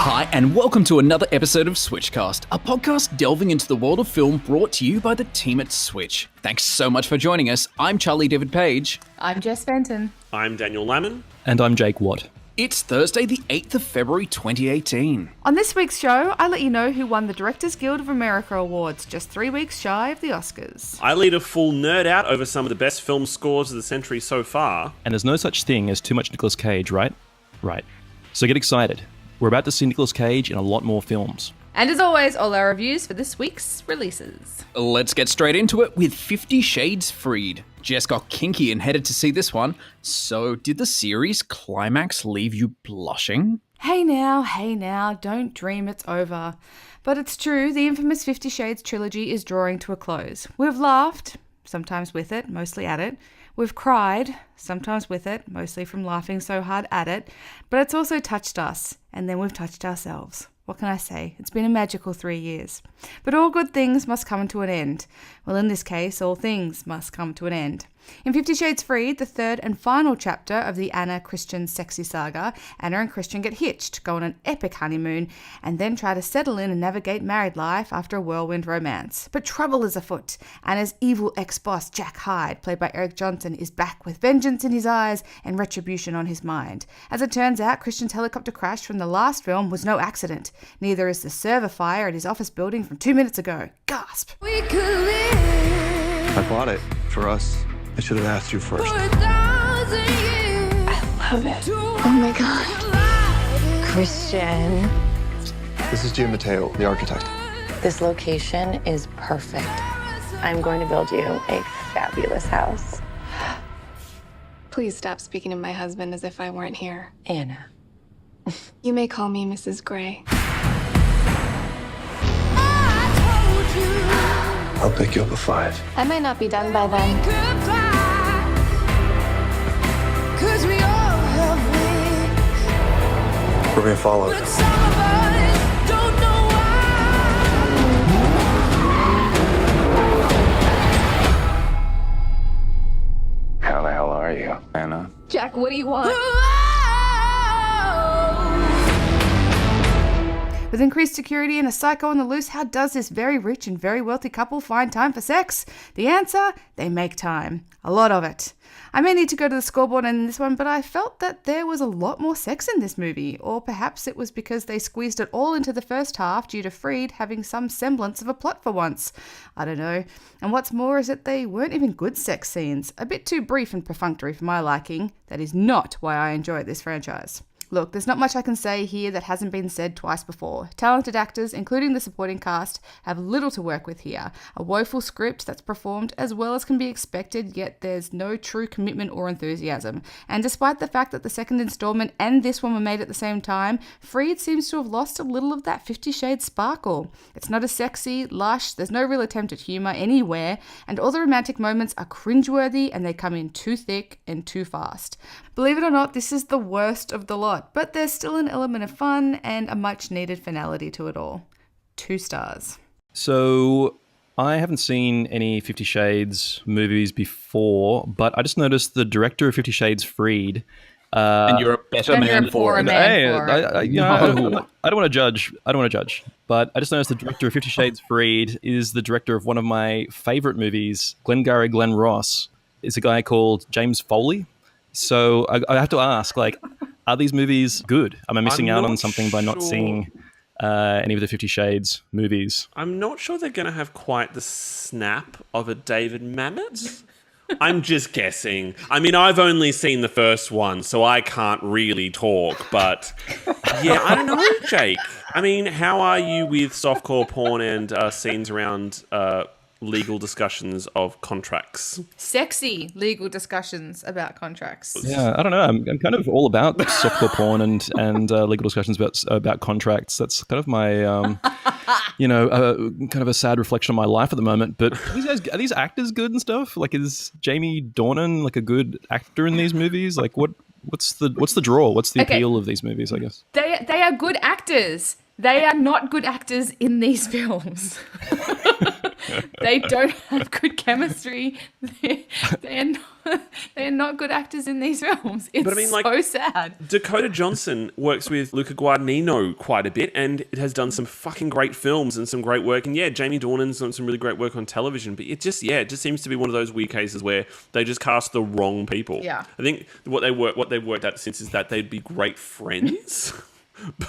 Hi, and welcome to another episode of Switchcast, a podcast delving into the world of film brought to you by the team at Switch. Thanks so much for joining us. I'm Charlie David Page. I'm Jess Fenton. I'm Daniel Lamon. And I'm Jake Watt. It's Thursday, the 8th of February 2018. On this week's show, I let you know who won the Directors Guild of America Awards, just 3 weeks shy of the Oscars. I lead a full nerd out over some of the best film scores of the century so far. And there's no such thing as too much Nicolas Cage, right? Right. So get excited. We're about to see Nicolas Cage in a lot more films. And as always, all our reviews for this week's releases. Let's get straight into it with 50 Shades Freed. Jess got kinky and headed to see this one. So, did the series climax leave you blushing? Hey now, don't dream it's over. But it's true, the infamous 50 Shades trilogy is drawing to a close. We've laughed, sometimes with it, mostly at it. We've cried, sometimes with it, mostly from laughing so hard at it. But it's also touched us, and then we've touched ourselves. What can I say? It's been a magical 3 years. But all good things must come to an end. Well, in this case, all things must come to an end. In 50 Shades Freed, the third and final chapter of the Anna Christian sexy saga, Anna and Christian get hitched, go on an epic honeymoon, and then try to settle in and navigate married life after a whirlwind romance. But trouble is afoot. Anna's evil ex-boss, Jack Hyde, played by Eric Johnson, is back with vengeance in his eyes and retribution on his mind. As it turns out, Christian's helicopter crash from the last film was no accident. Neither is the server fire at his office building from 2 minutes ago. Gasp! We could live. I bought it for us. I should have asked you first. I love it. Oh my God. Christian, This is Jim Mateo, the architect. this location is perfect. I'm going to build you a fabulous house. Please stop speaking to my husband as if I weren't here. Anna. You may call me Mrs. Gray. I'll pick you up at 5. I might not be done by then. We're being followed. How the hell are you, Anna? Jack, what do you want? With increased security and a psycho on the loose, how does this very rich and very wealthy couple find time for sex? The answer? They make time. A lot of it. I may need to go to the scoreboard in this one, but I felt that there was a lot more sex in this movie. Or perhaps it was because they squeezed it all into the first half due to Freed having some semblance of a plot for once. I don't know. And what's more is that they weren't even good sex scenes. A bit too brief and perfunctory for my liking. That is not why I enjoy this franchise. Look, there's not much I can say here that hasn't been said twice before. Talented actors, including the supporting cast, have little to work with here. A woeful script that's performed as well as can be expected, yet there's no true commitment or enthusiasm. And despite the fact that the second installment and this one were made at the same time, Freed seems to have lost a little of that 50 Shades sparkle. It's not as sexy, lush, there's no real attempt at humour anywhere, and all the romantic moments are cringeworthy and they come in too thick and too fast. Believe it or not, this is the worst of the lot, but there's still an element of fun and a much needed finality to it all. 2 stars. So I haven't seen any 50 Shades movies before, but I just noticed the director of 50 Shades Freed. And you're a better man for it. I don't want to judge. But I just noticed the director of 50 Shades Freed is the director of one of my favorite movies, Glengarry Glen Ross. It's a guy called James Foley. So I have to ask, are these movies good? Am I missing out on something by not seeing any of the 50 Shades movies? I'm not sure they're going to have quite the snap of a David Mamet. I'm just guessing. I mean, I've only seen the first one, so I can't really talk. But yeah, I don't know, Jake. I mean, how are you with softcore porn and scenes around legal discussions of contracts? Sexy legal discussions about contracts. Yeah, I don't know. I'm kind of all about softcore porn and legal discussions about contracts. That's kind of my, kind of a sad reflection of my life at the moment. But are these actors good and stuff? Is Jamie Dornan a good actor in these movies? What's the draw? What's the appeal of these movies? I guess They are good actors. They are not good actors in these films. They don't have good chemistry. They're not good actors in these films. It's But I mean, like, so sad. Dakota Johnson works with Luca Guadagnino quite a bit, and it has done some fucking great films and some great work. And yeah, Jamie Dornan's done some really great work on television. But it just seems to be one of those weird cases where they just cast the wrong people. Yeah. I think what they've worked out since is that they'd be great friends.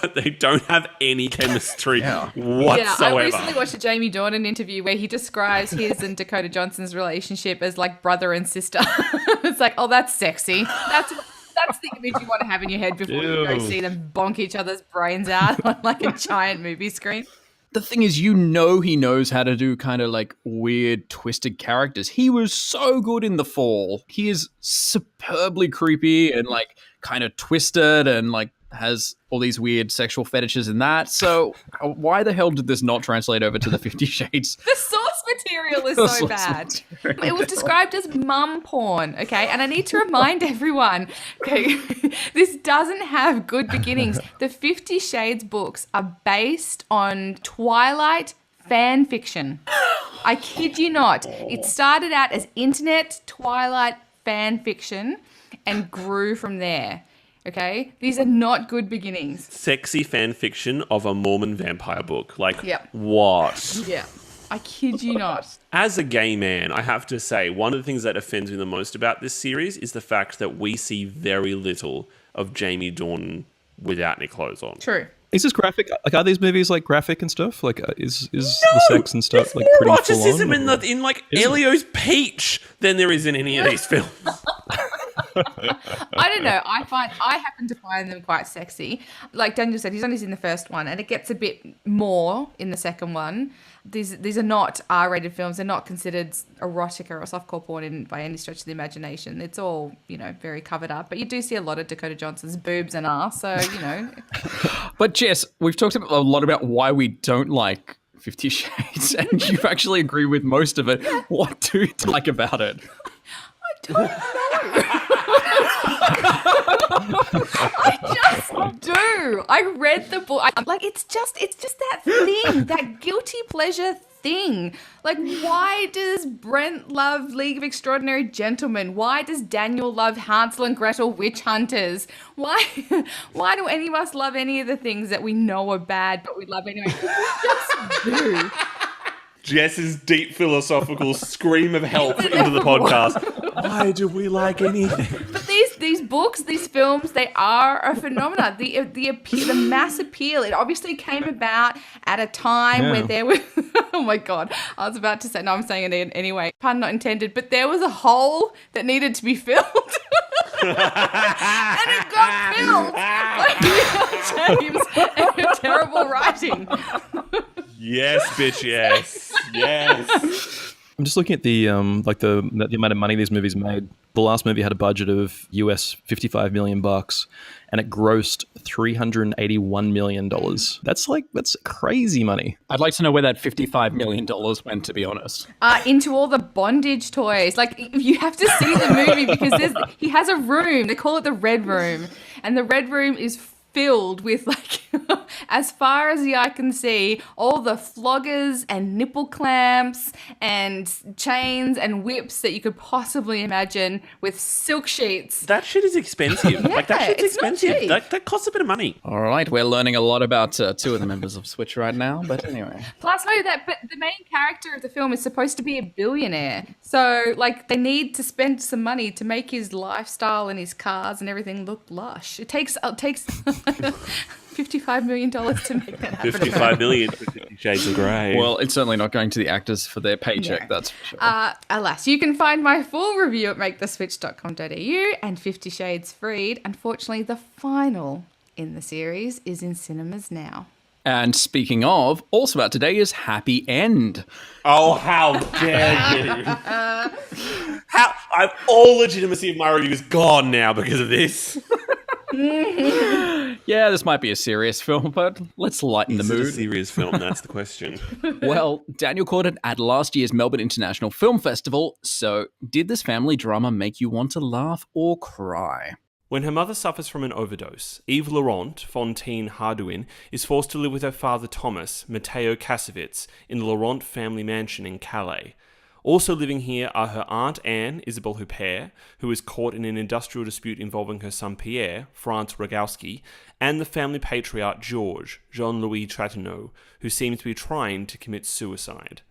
But they don't have any chemistry whatsoever. Yeah, I recently watched a Jamie Dornan interview where he describes his and Dakota Johnson's relationship as like brother and sister. It's like, oh, that's sexy. That's the image you want to have in your head before you go see them bonk each other's brains out on like a giant movie screen. The thing is, he knows how to do kind of like weird, twisted characters. He was so good in The Fall. He is superbly creepy and like kind of twisted and like has all these weird sexual fetishes in that. So why the hell did this not translate over to the 50 Shades? The source material is so bad. It was described as mum porn, okay? And I need to remind everyone, okay, this doesn't have good beginnings. The 50 Shades books are based on Twilight fan fiction. I kid you not. It started out as internet Twilight fan fiction and grew from there. Okay? These are not good beginnings. Sexy fan fiction of a Mormon vampire book. Like, Yep. what? Yeah. I kid you not. As a gay man, I have to say, one of the things that offends me the most about this series is the fact that we see very little of Jamie Dornan without any clothes on. True. Is this graphic? Like, are these movies like graphic and stuff? Like, is the sex and stuff like pretty Eroticism full on? in like Elio's Peach than there is in any of these films. I don't know. I happen to find them quite sexy. Like Daniel said, he's only seen the first one, and it gets a bit more in the second one. These are not R-rated films. They're not considered erotica or softcore porn by any stretch of the imagination. It's all, very covered up. But you do see a lot of Dakota Johnson's boobs and ass, so, But Jess, we've talked a lot about why we don't like 50 Shades, and you actually agree with most of it. What do you like about it? I don't know. I just do. I read the book. It's just that thing, that guilty pleasure thing. Like, why does Brent love League of Extraordinary Gentlemen? Why does Daniel love Hansel and Gretel Witch Hunters? Why do any of us love any of the things that we know are bad, but we love anyway? We just do. Jess's deep philosophical scream of help into the podcast. Why do we like anything? But these books, these films, they are a phenomenon. The mass appeal. It obviously came about at a time where there was. Oh my God! I was about to say. No, I'm saying it anyway. Pun not intended. But there was a hole that needed to be filled. And it got filled by James and your terrible writing. Yes, bitch, yes. Yes. I'm just looking at the amount of money these movies made. The last movie had a budget of US $55 million, and it grossed $381 million. That's crazy money. I'd like to know where that $55 million went, to be honest. Into all the bondage toys. Like, you have to see the movie because he has a room. They call it the Red Room, and the Red Room is filled with, like, as far as the eye can see, all the floggers and nipple clamps and chains and whips that you could possibly imagine, with silk sheets. That shit is expensive. Yeah, that shit's it's not expensive. cheap. That costs a bit of money. All right, we're learning a lot about two of the members of Switch right now, but anyway. Plus, but the main character of the film is supposed to be a billionaire. So, like, they need to spend some money to make his lifestyle and his cars and everything look lush. It takes $55 million to make that happen. $55 million for 50 Shades of Grey. Well, it's certainly not going to the actors for their paycheck, that's for sure. Alas, you can find my full review at maketheswitch.com.au and 50 Shades Freed. Unfortunately, the final in the series is in cinemas now. And speaking of, also out today is Happy End. Oh, how dare you! All legitimacy of my review is gone now because of this. Yeah, this might be a serious film, but let's lighten the mood. Is it a serious film? That's the question. Well, Daniel caught it at last year's Melbourne International Film Festival, so did this family drama make you want to laugh or cry? When her mother suffers from an overdose, Eve Laurent Fontaine Hardouin is forced to live with her father Thomas, Matteo Kasovitz, in the Laurent family mansion in Calais. Also living here are her aunt Anne, Isabelle Huppert, who is caught in an industrial dispute involving her son Pierre, Franz Rogowski, and the family patriarch Georges, Jean-Louis Tratineau, who seems to be trying to commit suicide.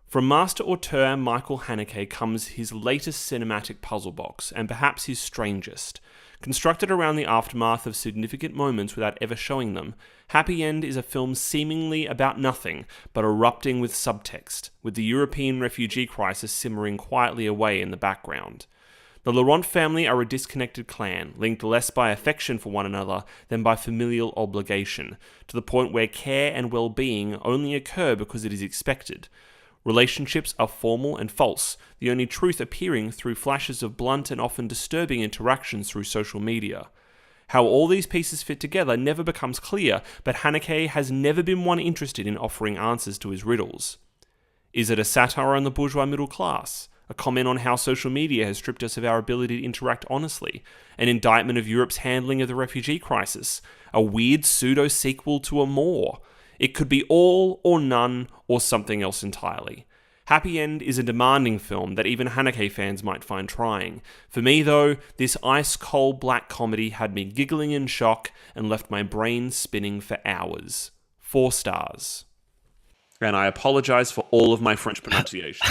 From master auteur Michael Haneke comes his latest cinematic puzzle box, and perhaps his strangest. Constructed around the aftermath of significant moments without ever showing them, Happy End is a film seemingly about nothing, but erupting with subtext, with the European refugee crisis simmering quietly away in the background. The Laurent family are a disconnected clan, linked less by affection for one another than by familial obligation, to the point where care and well-being only occur because it is expected. Relationships are formal and false, the only truth appearing through flashes of blunt and often disturbing interactions through social media. How all these pieces fit together never becomes clear, but Haneke has never been one interested in offering answers to his riddles. Is it a satire on the bourgeois middle class? A comment on how social media has stripped us of our ability to interact honestly? An indictment of Europe's handling of the refugee crisis? A weird pseudo-sequel to Amour? It could be all or none or something else entirely. Happy End is a demanding film that even Haneke fans might find trying. For me, though, this ice-cold black comedy had me giggling in shock and left my brain spinning for hours. 4 stars. And I apologise for all of my French pronunciation.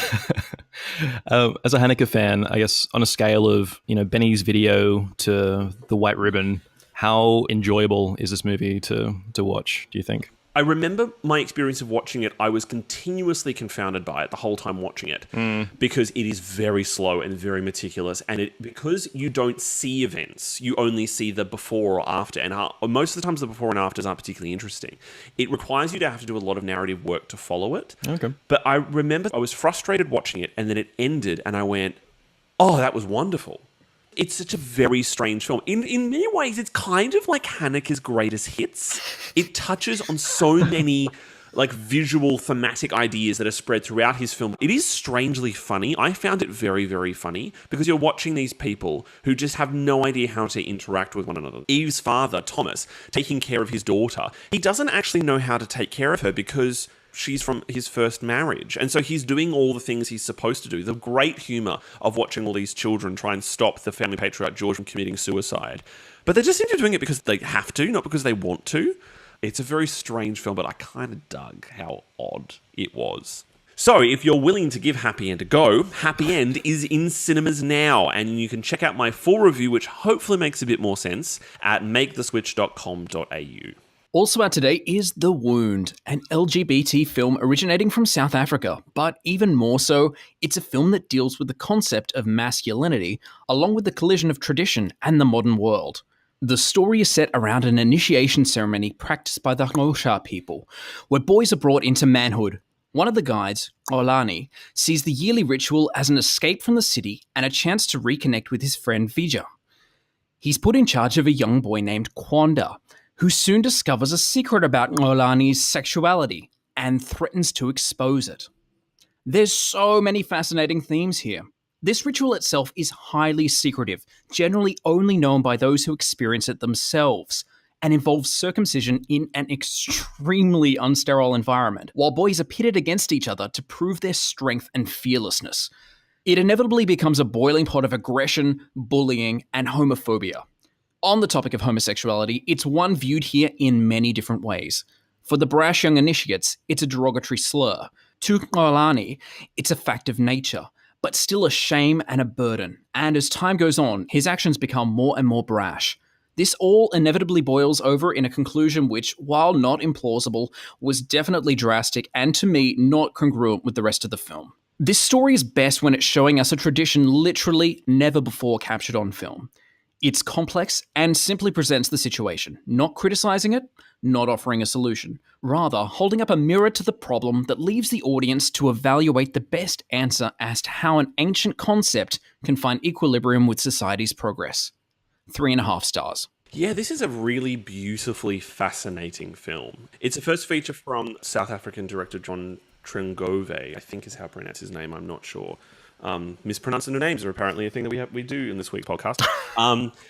As a Haneke fan, I guess on a scale of Benny's Video to The White Ribbon, how enjoyable is this movie to watch, do you think? I remember my experience of watching it. I was continuously confounded by it the whole time watching it because it is very slow and very meticulous. And because you don't see events, you only see the before or after. And most of the times the before and afters aren't particularly interesting. It requires you to have to do a lot of narrative work to follow it. Okay. But I remember I was frustrated watching it and then it ended and I went, oh, that was wonderful. It's such a very strange film. In many ways, it's kind of like Haneke's greatest hits. It touches on so many visual thematic ideas that are spread throughout his film. It is strangely funny. I found it very, very funny because you're watching these people who just have no idea how to interact with one another. Eve's father, Thomas, taking care of his daughter. He doesn't actually know how to take care of her because she's from his first marriage. And so he's doing all the things he's supposed to do. The great humour of watching all these children try and stop the family patriarch George from committing suicide. But they just seem to be doing it because they have to, not because they want to. It's a very strange film, but I kind of dug how odd it was. So if you're willing to give Happy End a go, Happy End is in cinemas now, and you can check out my full review, which hopefully makes a bit more sense, at maketheswitch.com.au. Also out today is The Wound, an LGBT film originating from South Africa, but even more so, it's a film that deals with the concept of masculinity, along with the collision of tradition and the modern world. The story is set around an initiation ceremony practiced by the Xhosa people, where boys are brought into manhood. One of the guides, Olani, sees the yearly ritual as an escape from the city and a chance to reconnect with his friend Vija. He's put in charge of a young boy named Kwanda, who soon discovers a secret about Olani's sexuality and threatens to expose it. There's so many fascinating themes here. This ritual itself is highly secretive, generally only known by those who experience it themselves, and involves circumcision in an extremely unsterile environment, while boys are pitted against each other to prove their strength and fearlessness. It inevitably becomes a boiling pot of aggression, bullying, and homophobia. On the topic of homosexuality, it's one viewed here in many different ways. For the brash young initiates, it's a derogatory slur. To Olani, it's a fact of nature, but still a shame and a burden. And as time goes on, his actions become more and more brash. This all inevitably boils over in a conclusion which, while not implausible, was definitely drastic and to me not congruent with the rest of the film. This story is best when it's showing us a tradition literally never before captured on film. It's complex and simply presents the situation, not criticizing it, not offering a solution. Rather, holding up a mirror to the problem that leaves the audience to evaluate the best answer as to how an ancient concept can find equilibrium with society's progress. 3.5 stars. Yeah, this is a really beautifully fascinating film. It's a first feature from South African director John Trengove, I think is how I pronounce his name, I'm not sure. Mispronouncing the names are apparently a thing that we do in this week's podcast.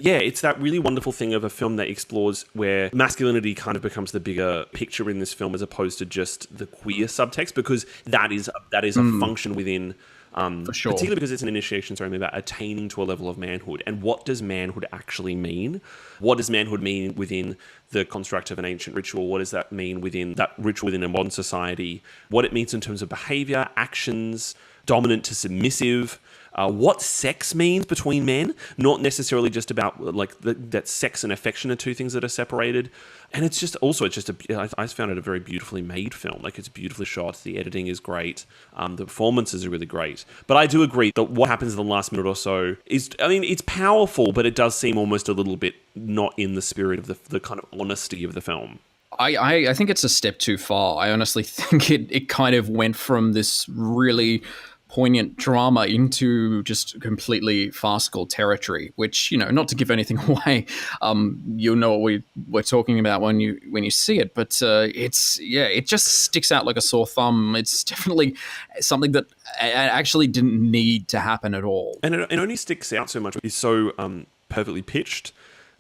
It's that really wonderful thing of a film that explores where masculinity kind of becomes the bigger picture in this film as opposed to just the queer subtext, because that is a function within. For sure. Particularly because it's an initiation ceremony about attaining to a level of manhood. And what does manhood actually mean? What does manhood mean within the construct of an ancient ritual? What does that mean within that ritual within a modern society? What it means in terms of behavior, actions, dominant to submissive, what sex means between men, not necessarily just about that sex and affection are two things that are separated. And I found it a very beautifully made film. Like, it's beautifully shot. The editing is great. The performances are really great. But I do agree that what happens in the last minute or so it's powerful, but it does seem almost a little bit not in the spirit of the kind of honesty of the film. I think it's a step too far. I honestly think it kind of went from this really poignant drama into just completely farcical territory, which, not to give anything away, you'll know what we're talking about when you see it, but it just sticks out like a sore thumb. It's definitely something that actually didn't need to happen at all. And it only sticks out so much. It's so perfectly pitched.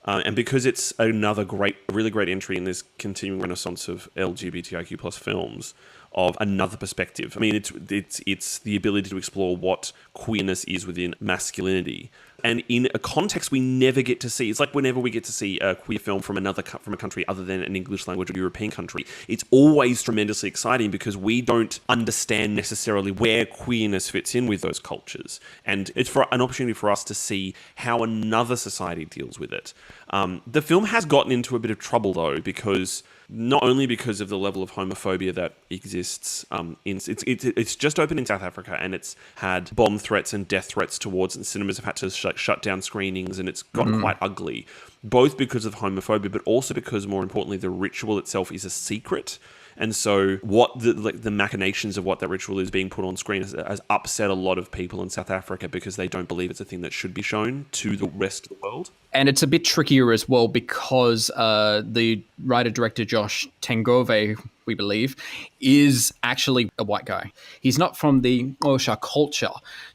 And because it's another really great entry in this continuing renaissance of LGBTIQ plus films, of another perspective. I mean, it's the ability to explore what queerness is within masculinity. And in a context we never get to see. It's like whenever we get to see a queer film from a country other than an English language or European country, it's always tremendously exciting because we don't understand necessarily where queerness fits in with those cultures. And it's an opportunity for us to see how another society deals with it. The film has gotten into a bit of trouble, though, because not only because of the level of homophobia that exists, it's just opened in South Africa, and it's had bomb threats and death threats towards, and cinemas have had to shut down screenings, and it's gotten quite ugly, both because of homophobia, but also because, more importantly, the ritual itself is a secret. And so what the machinations of what that ritual is being put on screen has upset a lot of people in South Africa because they don't believe it's a thing that should be shown to the rest of the world. And it's a bit trickier as well because the writer-director Josh Tengove, we believe, is actually a white guy. He's not from the Osha culture.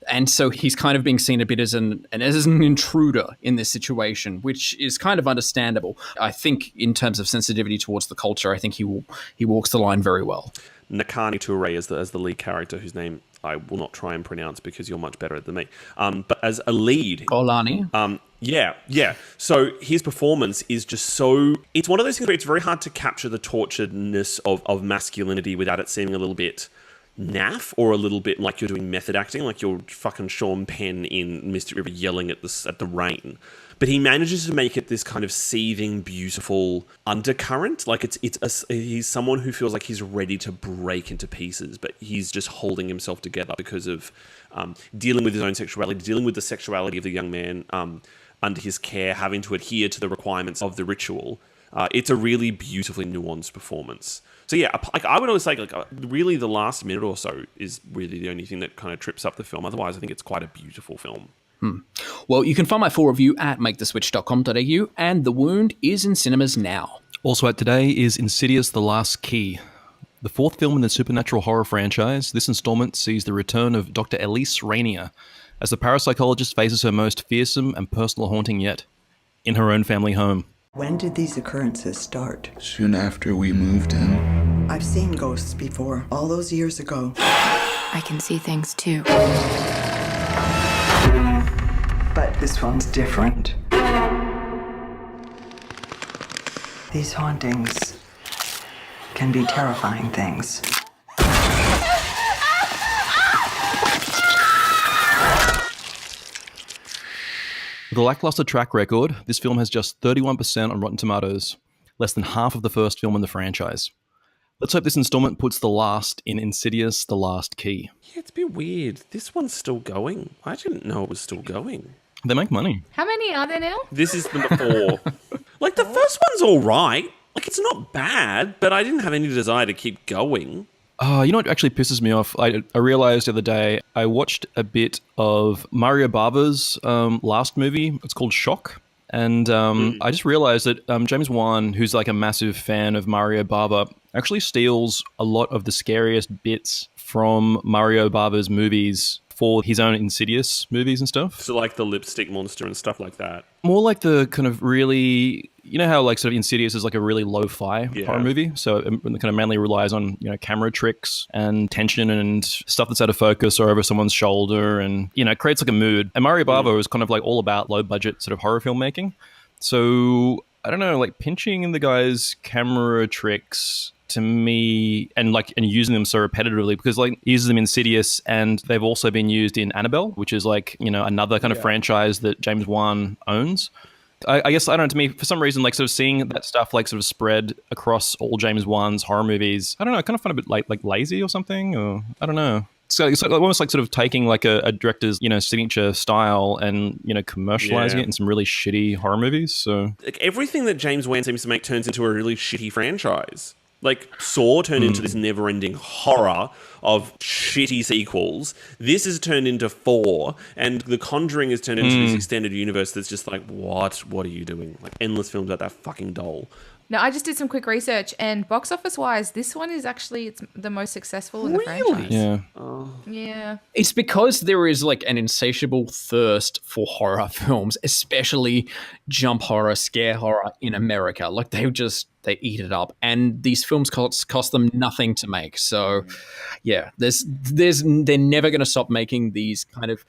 And so he's kind of being seen a bit as an intruder in this situation, which is kind of understandable. I think in terms of sensitivity towards the culture, I think he walks the line very well. Nakani Toure as the lead character, whose name I will not try and pronounce because you're much better than me. But as a lead... Golani. Yeah. So his performance is just so... It's one of those things where it's very hard to capture the torturedness of masculinity without it seeming a little bit naff or a little bit like you're doing method acting, like you're fucking Sean Penn in Mystic River yelling at the rain. But he manages to make it this kind of seething, beautiful undercurrent. Like he's someone who feels like he's ready to break into pieces, but he's just holding himself together because of dealing with his own sexuality, dealing with the sexuality of the young man under his care, having to adhere to the requirements of the ritual. It's a really beautifully nuanced performance. So yeah, I would always say really the last minute or so is really the only thing that kind of trips up the film. Otherwise, I think it's quite a beautiful film. Well, you can find my full review at maketheswitch.com.au, and The Wound is in cinemas now. Also out today is Insidious: The Last Key. The fourth film in the supernatural horror franchise, this installment sees the return of Dr. Elise Rainier as the parapsychologist faces her most fearsome and personal haunting yet, in her own family home. When did these occurrences start? Soon after we moved in. I've seen ghosts before, all those years ago. I can see things too. But this one's different. These hauntings can be terrifying things. With a lackluster track record, this film has just 31% on Rotten Tomatoes, less than half of the first film in the franchise. Let's hope this installment puts the last in Insidious: The Last Key. Yeah, it's a bit weird. This one's still going. I didn't know it was still going. They make money. How many are there now? This is number 4. Like, the first one's all right. Like, it's not bad, but I didn't have any desire to keep going. You know what actually pisses me off? I realized the other day, I watched a bit of Mario Bava's last movie. It's called Shock. And I just realized that James Wan, who's like a massive fan of Mario Bava, actually steals a lot of the scariest bits from Mario Bava's movies for his own Insidious movies and stuff. So like the lipstick monster and stuff like that. More like the kind of really, you know how like sort of Insidious is like a really lo-fi horror movie, so it kind of mainly relies on, you know, camera tricks and tension and stuff that's out of focus or over someone's shoulder, and, you know, it creates like a mood. And Mario Bava was kind of like all about low budget sort of horror filmmaking. So I don't know, like pinching in the guy's camera tricks to me, and using them so repetitively, because like he uses them in Insidious, and they've also been used in Annabelle, which is like, you know, another kind of franchise that James Wan owns. I guess, I don't know, to me, for some reason, like sort of seeing that stuff like sort of spread across all James Wan's horror movies, I don't know, I kind of find it a bit like lazy or something, or I don't know. It's almost like sort of taking like a director's, you know, signature style and, you know, commercializing it in some really shitty horror movies. So like everything that James Wan seems to make turns into a really shitty franchise. Like Saw turned into this never-ending horror of shitty sequels. This has turned into 4, and The Conjuring has turned into this extended universe that's just like, what are you doing? Like endless films about that fucking doll. Now, I just did some quick research, and box office wise, this one is actually it's the most successful in the franchise. Yeah. Yeah. It's because there is like an insatiable thirst for horror films, especially jump horror, scare horror in America. Like they eat it up, and these films cost them nothing to make. So, yeah, they're never going to stop making these kind of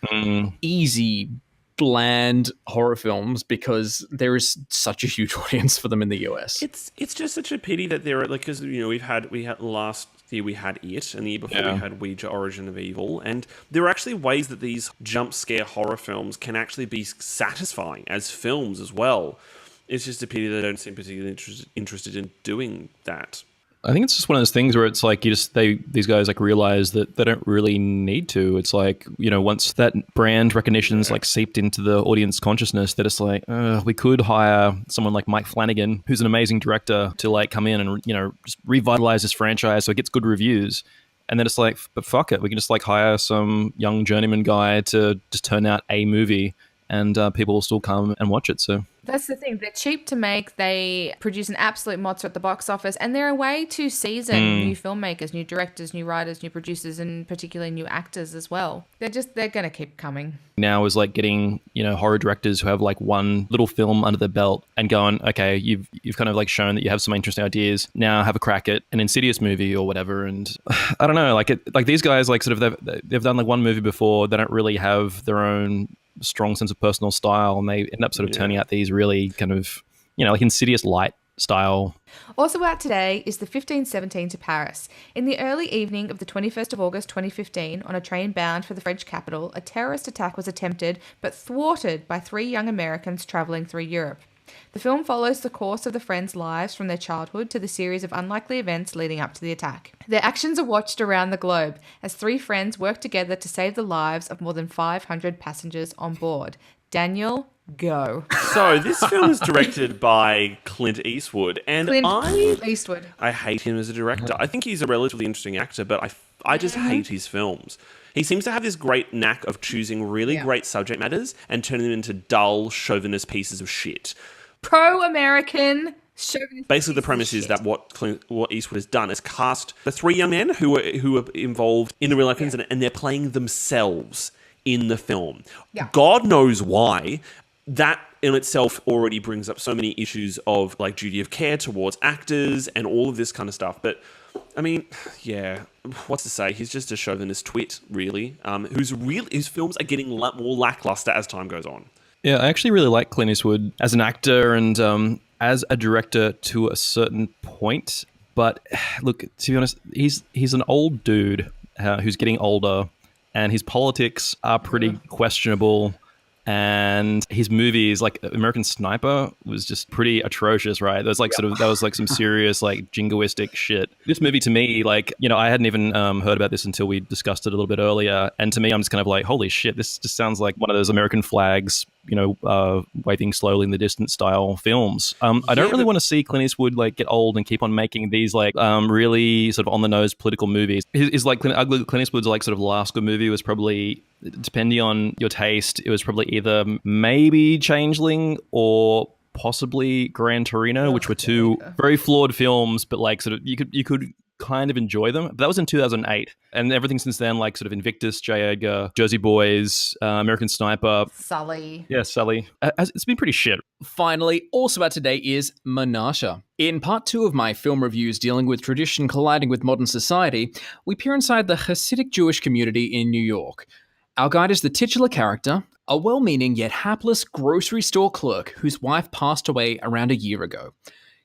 easy, bland horror films because there is such a huge audience for them in the US. It's just such a pity that there are, like, because, you know, we had last year we had It, and the year before we had Ouija Origin of Evil, and there are actually ways that these jump scare horror films can actually be satisfying as films as well. It's just a pity they don't seem particularly interested in doing that. I think it's just one of those things where it's like these guys like realize that they don't really need to. It's like, you know, once that brand recognition's like seeped into the audience consciousness, that it's like, we could hire someone like Mike Flanagan, who's an amazing director, to like come in and, you know, just revitalize this franchise so it gets good reviews. And then it's like, but fuck it, we can just like hire some young journeyman guy to just turn out a movie, and people will still come and watch it. So that's the thing. They're cheap to make. They produce an absolute monster at the box office, and they're a way to season new filmmakers, new directors, new writers, new producers, and particularly new actors as well. They're going to keep coming. Now is like getting, you know, horror directors who have like one little film under their belt and going, okay, you've kind of like shown that you have some interesting ideas. Now have a crack at an Insidious movie or whatever. And I don't know, like these guys, like sort of they've done like one movie before. They don't really have their own strong sense of personal style, and they end up sort of turning out these really kind of, you know, like Insidious light style. Also out today is the 1517 to Paris. In the early evening of the 21st of August 2015, on a train bound for the French capital, a terrorist attack was attempted but thwarted by 3 young Americans travelling through Europe. The film follows the course of the friends' lives from their childhood to the series of unlikely events leading up to the attack. Their actions are watched around the globe as 3 friends work together to save the lives of more than 500 passengers on board. Daniel, go. So this film is directed by Clint Eastwood, and I hate him as a director. I think he's a relatively interesting actor, but I just hate his films. He seems to have this great knack of choosing really great subject matters and turning them into dull, chauvinist pieces of shit. Pro-American chauvinist. Basically, the premise is that what Eastwood has done is cast the 3 young men who are involved in the real life incident, and they're playing themselves in the film. Yeah. God knows why. That in itself already brings up so many issues of like duty of care towards actors and all of this kind of stuff. But I mean, yeah, what's to say? He's just a chauvinist twit, really, whose films are getting more lackluster as time goes on. Yeah, I actually really like Clint Eastwood as an actor and as a director to a certain point. But look, to be honest, he's an old dude who's getting older, and his politics are pretty questionable. And his movies, like American Sniper, was just pretty atrocious, right? That was like some serious like jingoistic shit. This movie to me, like, you know, I hadn't even heard about this until we discussed it a little bit earlier. And to me, I'm just kind of like, holy shit, this just sounds like one of those American flags, you know, waving slowly in the distance style films. I don't really want to see Clint Eastwood like get old and keep on making these like really sort of on the nose political movies. His like Clint Eastwood's like sort of last good movie was probably, depending on your taste, it was probably either maybe Changeling or possibly Gran Torino, which were 2 very flawed films, but like sort of you could kind of enjoy them. But that was in 2008. And everything since then, like sort of Invictus, J. Edgar, Jersey Boys, American Sniper. Sully. Yeah, Sully. It's been pretty shit. Finally, also out today is Menashe. In part 2 of my film reviews dealing with tradition colliding with modern society, we peer inside the Hasidic Jewish community in New York. Our guide is the titular character, a well-meaning yet hapless grocery store clerk whose wife passed away around a year ago.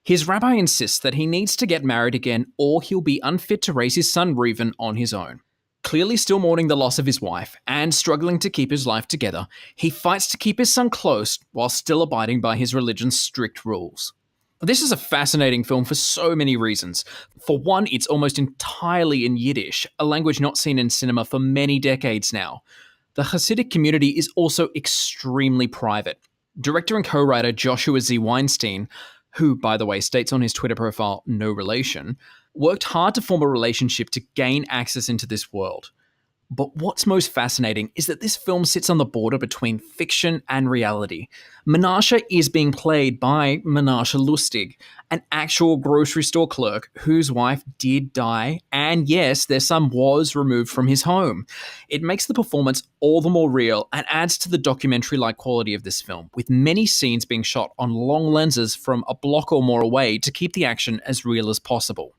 His rabbi insists that he needs to get married again or he'll be unfit to raise his son Reuven on his own. Clearly still mourning the loss of his wife and struggling to keep his life together, he fights to keep his son close while still abiding by his religion's strict rules. This is a fascinating film for so many reasons. For one, it's almost entirely in Yiddish, a language not seen in cinema for many decades now. The Hasidic community is also extremely private. Director and co-writer Joshua Z. Weinstein, who, by the way, states on his Twitter profile, no relation, worked hard to form a relationship to gain access into this world. But what's most fascinating is that this film sits on the border between fiction and reality. Menashe is being played by Menashe Lustig, an actual grocery store clerk whose wife did die, and yes, their son was removed from his home. It makes the performance all the more real and adds to the documentary-like quality of this film, with many scenes being shot on long lenses from a block or more away to keep the action as real as possible.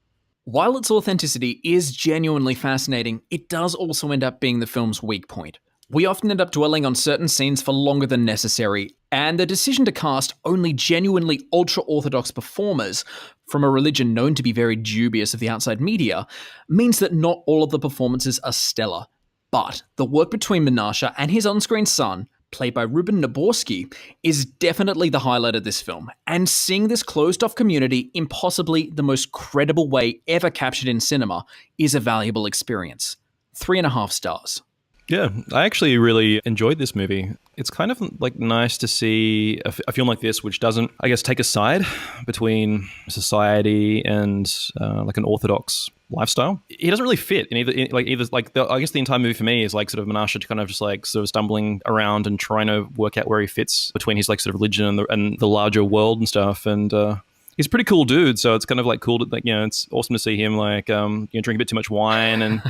While its authenticity is genuinely fascinating, it does also end up being the film's weak point. We often end up dwelling on certain scenes for longer than necessary, and the decision to cast only genuinely ultra-Orthodox performers from a religion known to be very dubious of the outside media means that not all of the performances are stellar. But the work between Menashe and his on-screen son, played by Ruben Naborsky, is definitely the highlight of this film, and seeing this closed-off community in possibly the most credible way ever captured in cinema is a valuable experience. 3.5 stars. Yeah, I actually really enjoyed this movie. It's kind of like nice to see a film like this, which doesn't, I guess, take a side between society and like an orthodox lifestyle. He doesn't really fit in either. I guess the entire movie for me is like sort of Menashe kind of just like sort of stumbling around and trying to work out where he fits between his like sort of religion and the larger world and stuff. And he's a pretty cool dude, so it's kind of like cool to, like, you know, it's awesome to see him like drink a bit too much wine and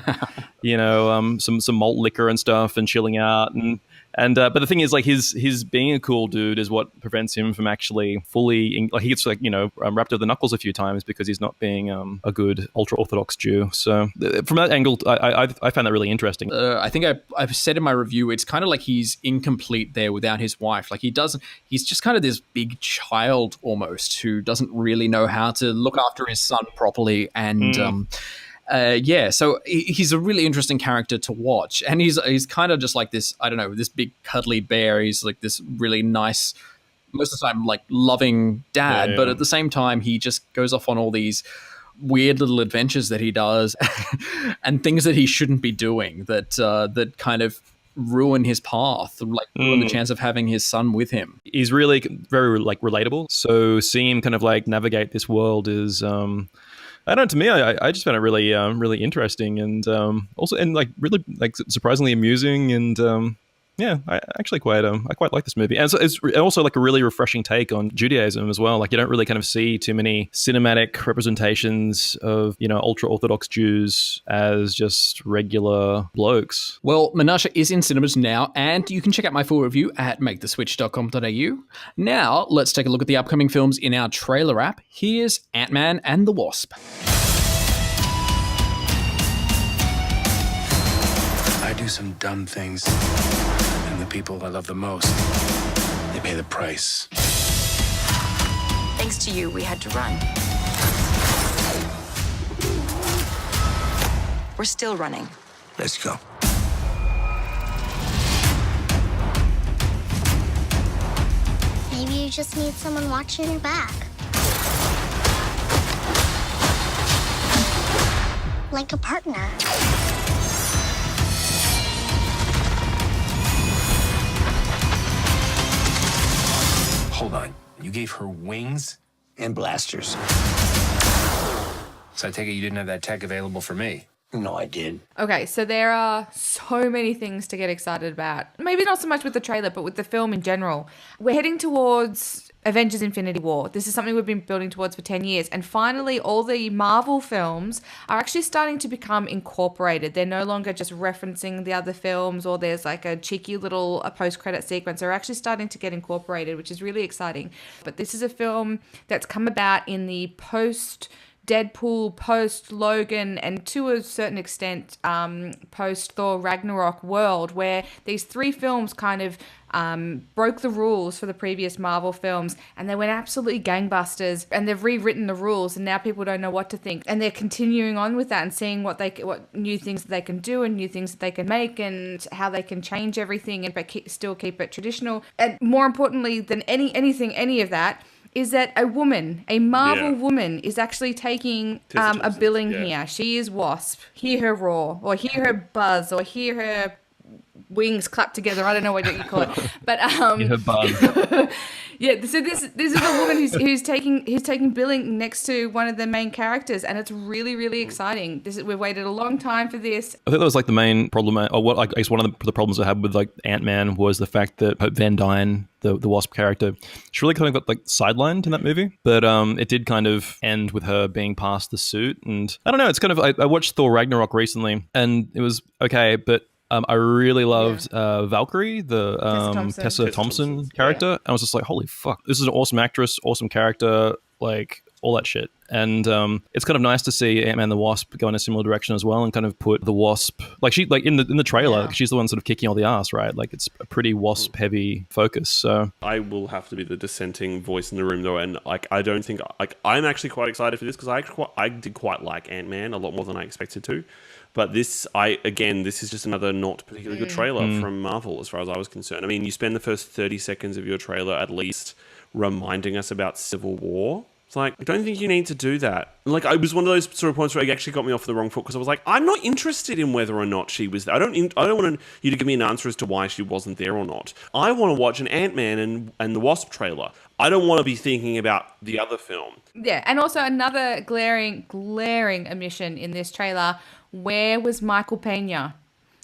some malt liquor and stuff and chilling out and but the thing is, like, his being a cool dude is what prevents him from actually fully he gets like wrapped up the knuckles a few times because he's not being a good ultra orthodox Jew. So from that angle, I found that really interesting. I think I've said in my review, it's kind of like he's incomplete there without his wife. Like he's just kind of this big child almost who doesn't really know how to look after his son properly and. So he's a really interesting character to watch, and he's kind of just like this, I don't know, this big cuddly bear. He's like this really nice, most of the time, like loving dad, but at the same time, he just goes off on all these weird little adventures that he does and things that he shouldn't be doing that kind of ruin his path, like ruin the chance of having his son with him. He's really very like relatable. So seeing him kind of like navigate this world is I don't know, to me, I just found it really, really interesting and also and like really like surprisingly amusing and I actually quite like this movie. And so it's also like a really refreshing take on Judaism as well. Like you don't really kind of see too many cinematic representations of ultra Orthodox Jews as just regular blokes. Well, Menashe is in cinemas now, and you can check out my full review at maketheswitch.com.au. Now, let's take a look at the upcoming films in our trailer app. Here's Ant-Man and the Wasp. I do some dumb things, and the people I love the most, they pay the price. Thanks to you, we had to run. We're still running. Let's go. Maybe you just need someone watching your back. Like a partner. Hold on. You gave her wings and blasters. So I take it you didn't have that tech available for me. No, I did. Okay, so there are so many things to get excited about. Maybe not so much with the trailer, but with the film in general. We're heading towards Avengers Infinity War. This is something we've been building towards for 10 years. And finally, all the Marvel films are actually starting to become incorporated. They're no longer just referencing the other films or there's like a cheeky little post-credit sequence. They're actually starting to get incorporated, which is really exciting. But this is a film that's come about in the post-Deadpool, post-Logan, and to a certain extent, post-Thor Ragnarok world, where these three films kind of broke the rules for the previous Marvel films, and they went absolutely gangbusters, and they've rewritten the rules, and now people don't know what to think, and they're continuing on with that and seeing what new things that they can do and new things that they can make and how they can change everything and but still keep it traditional. And more importantly than any of that is that a Marvel woman, is actually taking a billing here. She is Wasp. Hear her roar, or hear her buzz, or hear her wings clap together. I don't know what you call it, but her buzz. Yeah. So this is a woman who's taking billing next to one of the main characters, and it's really, really exciting. We've waited a long time for this. I think that was like the main problem, or what I guess one of the problems I had with like Ant-Man was the fact that Hope Van Dyne, the Wasp character, she really kind of got like sidelined in that movie, but it did kind of end with her being past the suit. And I don't know, it's kind of, I watched Thor Ragnarok recently, and it was okay, but I really loved Valkyrie, the Tessa Thompson character. And I was just like, holy fuck, this is an awesome actress, awesome character, like all that shit. And it's kind of nice to see Ant-Man and the Wasp go in a similar direction as well, and kind of put the Wasp, like she, like in the trailer, she's the one sort of kicking all the ass, right? Like it's a pretty Wasp heavy focus. So I will have to be the dissenting voice in the room though, and like I don't think I'm actually quite excited for this because I did quite like Ant-Man a lot more than I expected to. But this is just another not particularly good trailer from Marvel as far as I was concerned. I mean, you spend the first 30 seconds of your trailer at least reminding us about Civil War. It's like, I don't think you need to do that. Like, it was one of those sort of points where it actually got me off the wrong foot because I was like, I'm not interested in whether or not she was there. I don't want you to give me an answer as to why she wasn't there or not. I want to watch an Ant-Man and the Wasp trailer. I don't want to be thinking about the other film. Yeah, and also another glaring omission in this trailer. Where was Michael Pena?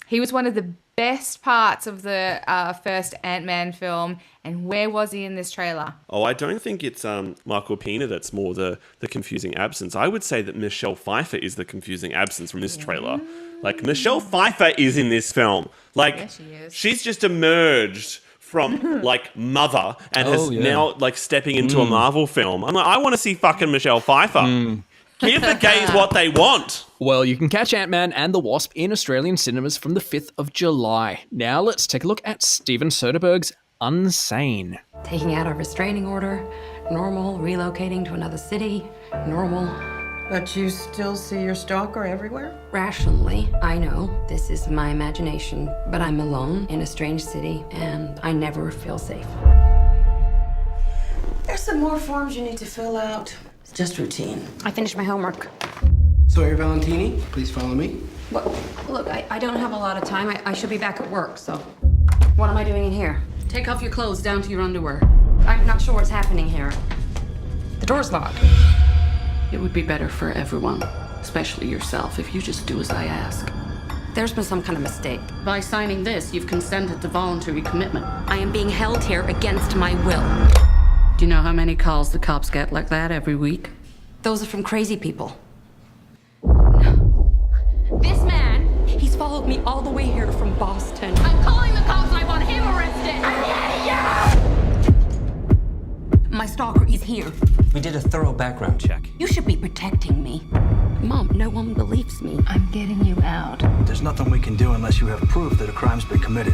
He was one of the best parts of the first Ant-Man film, and where was he in this trailer? Oh, I don't think it's Michael Pena that's more the confusing absence. I would say that Michelle Pfeiffer is the confusing absence from this trailer. Like, Michelle Pfeiffer is in this film. Like, yeah, she is. She's just emerged from like Mother and has now like stepping into a Marvel film. I'm like, I want to see fucking Michelle Pfeiffer. Give the gays what they want. Well, you can catch Ant-Man and the Wasp in Australian cinemas from the 5th of July. Now let's take a look at Steven Soderbergh's Unsane. Taking out a restraining order, normal. Relocating to another city, normal. But you still see your stalker everywhere? Rationally, I know this is my imagination, but I'm alone in a strange city, and I never feel safe. There's some more forms you need to fill out. It's just routine. I finished my homework. Sawyer Valentini, please follow me. Well, look, I don't have a lot of time. I should be back at work, so what am I doing in here? Take off your clothes down to your underwear. I'm not sure what's happening here. The door's locked. It would be better for everyone, especially yourself, if you just do as I ask. There's been some kind of mistake. By signing this, you've consented to voluntary commitment. I am being held here against my will. Do you know how many calls the cops get like that every week? Those are from crazy people. This man, he's followed me all the way here from Boston. I'm calling the cops. I want him arrested. My stalker is here. We did a thorough background check. You should be protecting me. Mom, no one believes me. I'm getting you out. There's nothing we can do unless you have proof that a crime's been committed.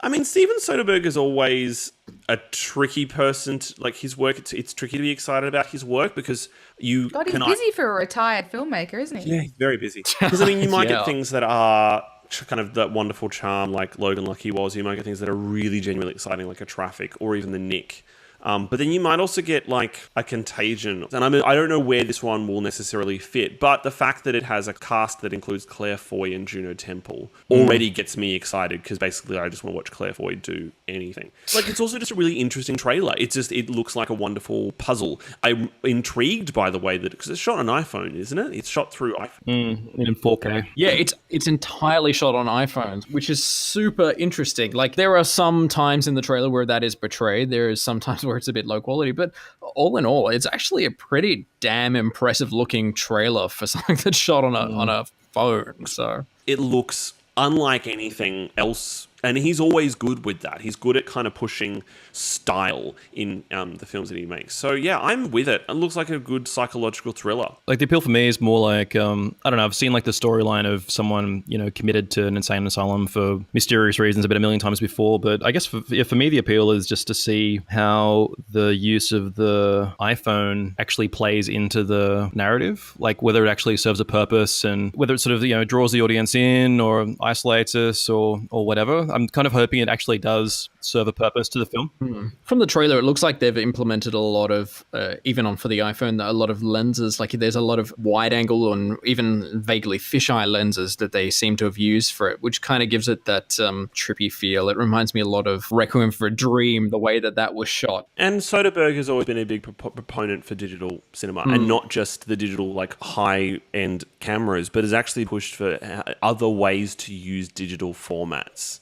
I mean, Steven Soderbergh is always a tricky person. Like his work, it's tricky to be excited about his work because you. God, he's busy for a retired filmmaker, isn't he? Yeah, he's very busy. Because I mean, you might get things that are kind of that wonderful charm, like Logan Lucky was. You might get things that are really genuinely exciting, like A Traffic or even The Nick. But then you might also get like a Contagion. And I don't know where this one will necessarily fit, but the fact that it has a cast that includes Claire Foy and Juno Temple already gets me excited, because basically I just want to watch Claire Foy do anything. Like, it's also just a really interesting trailer. It looks like a wonderful puzzle. I'm intrigued by the way that, because it's shot on iPhone, isn't it? It's shot through iPhone. In 4K. Yeah, it's entirely shot on iPhones, which is super interesting. Like, there are some times in the trailer where that is portrayed. There is some times where it's a bit low quality, but all in all, it's actually a pretty damn impressive looking trailer for something that's shot on a phone. So it looks unlike anything else, and he's always good with that. He's good at kind of pushing style in the films that he makes. So yeah, I'm with it. It looks like a good psychological thriller. Like, the appeal for me is more like, I don't know, I've seen like the storyline of someone, committed to an insane asylum for mysterious reasons about a million times before. But I guess for me, the appeal is just to see how the use of the iPhone actually plays into the narrative, like whether it actually serves a purpose and whether it sort of, draws the audience in or isolates us or whatever. I'm kind of hoping it actually does serve a purpose to the film. From the trailer, it looks like they've implemented a lot of, even for the iPhone, a lot of lenses. Like, there's a lot of wide angle and even vaguely fisheye lenses that they seem to have used for it, which kind of gives it that trippy feel. It reminds me a lot of Requiem for a Dream, the way that was shot. And Soderbergh has always been a big proponent for digital cinema, and not just the digital, like, high-end cameras, but has actually pushed for other ways to use digital formats.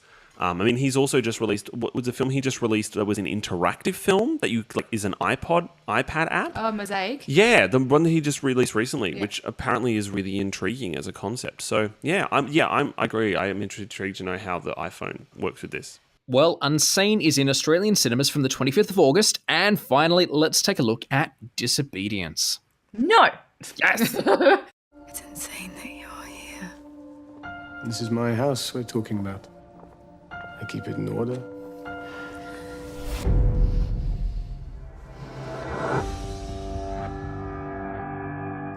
He's also just released, what was the film he just released that was an interactive film that is an iPad app? Oh, Mosaic? Yeah, the one that he just released recently, which apparently is really intriguing as a concept. So I agree. I am intrigued to know how the iPhone works with this. Well, Unsane is in Australian cinemas from the 25th of August. And finally, let's take a look at Disobedience. No. Yes. It's insane that you're here. This is my house we're talking about. I keep it in order.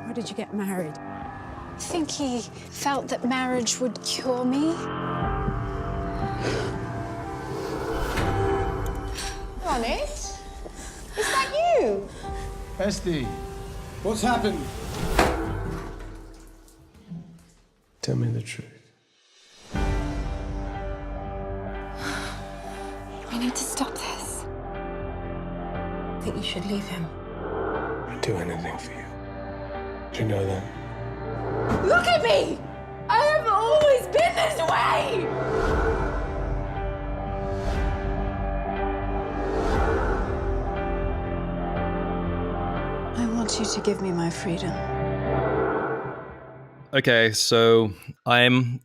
Why did you get married? I think he felt that marriage would cure me. Ronit? Is that you? Esty, what's happened? Tell me the truth. We need to stop this. I think you should leave him. I'd do anything for you. Do you know that? Look at me! I have always been this way! I want you to give me my freedom. Okay, so I'm,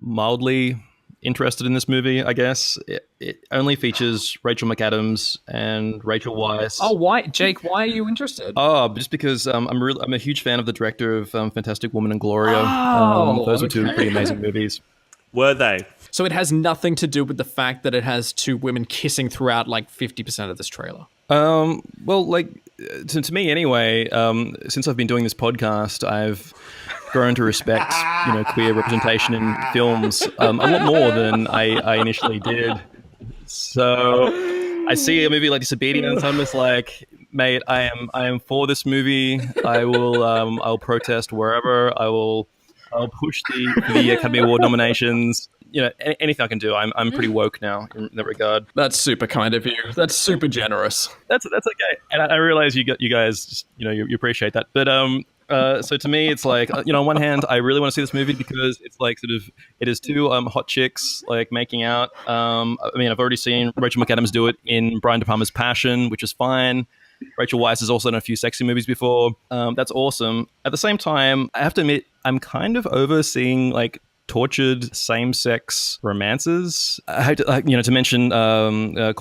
mildly interested in this movie, I guess. It only features Rachel McAdams and Rachel Weisz. Oh, why, Jake? Why are you interested? Oh, just because I'm a huge fan of the director of Fantastic Woman and Gloria. Those were two pretty amazing movies. Were they? So it has nothing to do with the fact that it has two women kissing throughout like 50% of this trailer. Well, like to me anyway. Since I've been doing this podcast, I've grown to respect queer representation in films a lot more than I initially did. So I see a movie like Disobedience, I'm just like, mate, I am for this movie. I'll protest wherever. I'll push the Academy Award nominations. Anything I can do. I'm pretty woke now in that regard. That's super kind of you. That's super generous. That's okay. And I realize you guys just, you appreciate that. But so to me, it's like, on one hand, I really want to see this movie because it's like it is two hot chicks like making out. I've already seen Rachel McAdams do it in Brian De Palma's Passion, which is fine. Rachel Weisz has also done a few sexy movies before. That's awesome. At the same time, I have to admit, I'm kind of over seeing like tortured same-sex romances. I hate to mention Call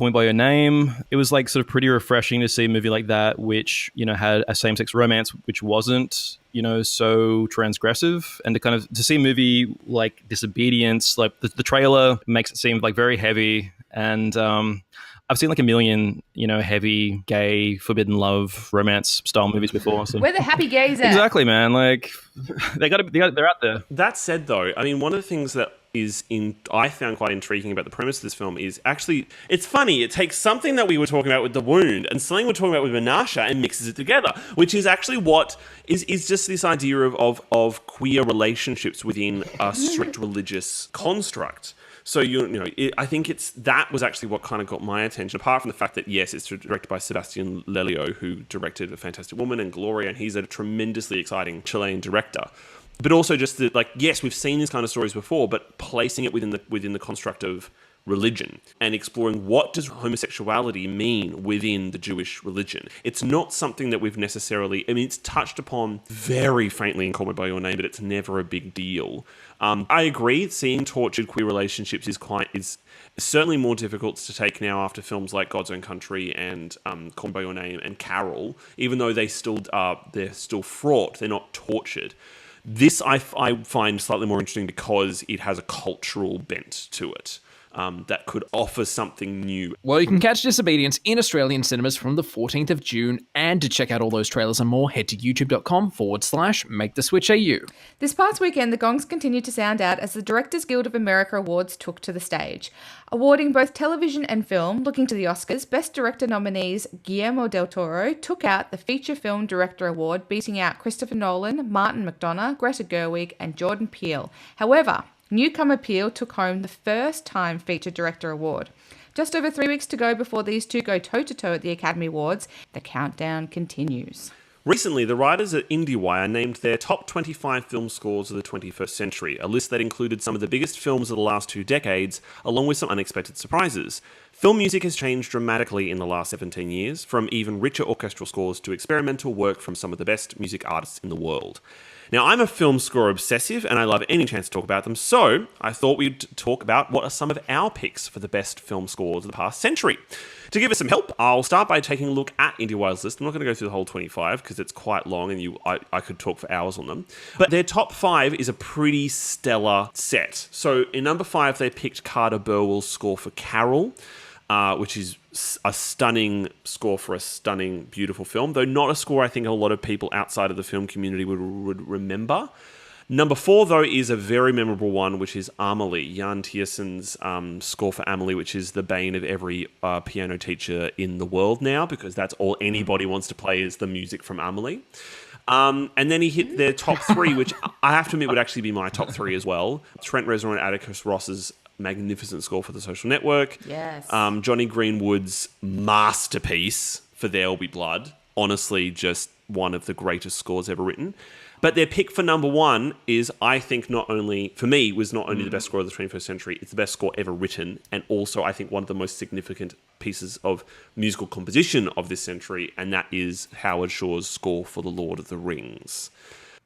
Me By Your Name. It was like sort of pretty refreshing to see a movie like that which had a same-sex romance which wasn't so transgressive, and to see a movie like Disobedience, like the trailer makes it seem like very heavy, and I've seen like a million, heavy, gay, forbidden love, romance style movies before. So. Where the happy gays at? Exactly, man. Like they're out there. That said, though, one of the things that I found quite intriguing about the premise of this film is actually, it's funny, it takes something that we were talking about with The Wound and something we're talking about with Menashe and mixes it together, which is actually what is just this idea of queer relationships within a strict religious construct. So, I think that was actually what kind of got my attention, apart from the fact that, yes, it's directed by Sebastian Lelio, who directed A Fantastic Woman and Gloria, and he's a tremendously exciting Chilean director. But also just that, like, yes, we've seen these kind of stories before, but placing it within the construct of religion and exploring what does homosexuality mean within the Jewish religion. It's not something that we've necessarily, it's touched upon very faintly in Call Me By Your Name, but it's never a big deal. I agree, seeing tortured queer relationships is certainly more difficult to take now after films like God's Own Country and Call Me By Your Name and Carol, even though they're still fraught, they're not tortured. This I find slightly more interesting because it has a cultural bent to it. That could offer something new. Well, you can catch Disobedience in Australian cinemas from the 14th of June, and to check out all those trailers and more, head to youtube.com/MakeTheSwitchAU. This past weekend, the gongs continued to sound out as the Directors Guild of America Awards took to the stage. Awarding both television and film, looking to the Oscars, Best Director nominees Guillermo del Toro took out the Feature Film Director Award, beating out Christopher Nolan, Martin McDonagh, Greta Gerwig, and Jordan Peele. However, newcomer Peele took home the first-time Feature Director Award. Just over 3 weeks to go before these two go toe-to-toe at the Academy Awards. The countdown continues. Recently, the writers at Indiewire named their top 25 film scores of the 21st century, a list that included some of the biggest films of the last 2 decades, along with some unexpected surprises. Film music has changed dramatically in the last 17 years, from even richer orchestral scores to experimental work from some of the best music artists in the world. Now, I'm a film score obsessive, and I love any chance to talk about them, so I thought we'd talk about what are some of our picks for the best film scores of the past century. To give us some help, I'll start by taking a look at Indiewire's list. I'm not going to go through the whole 25 because it's quite long and I could talk for hours on them. But their top 5 is a pretty stellar set. So in number 5, they picked Carter Burwell's score for Carol, which is a stunning score for a stunning, beautiful film, though not a score I think a lot of people outside of the film community would remember. Number 4, though, is a very memorable one, which is Amelie, Jan Tiersen's score for Amelie, which is the bane of every piano teacher in the world now, because that's all anybody wants to play is the music from Amelie. And then he hit their top 3, which I have to admit would actually be my top 3 as well. Trent Reznor and Atticus Ross's magnificent score for The Social Network. Yes. Johnny Greenwood's masterpiece for There'll Be Blood. Honestly, just one of the greatest scores ever written. But their pick for number 1 is, I think, not only the best score of the 21st century, it's the best score ever written, and also, I think, one of the most significant pieces of musical composition of this century, and that is Howard Shore's score for The Lord of the Rings.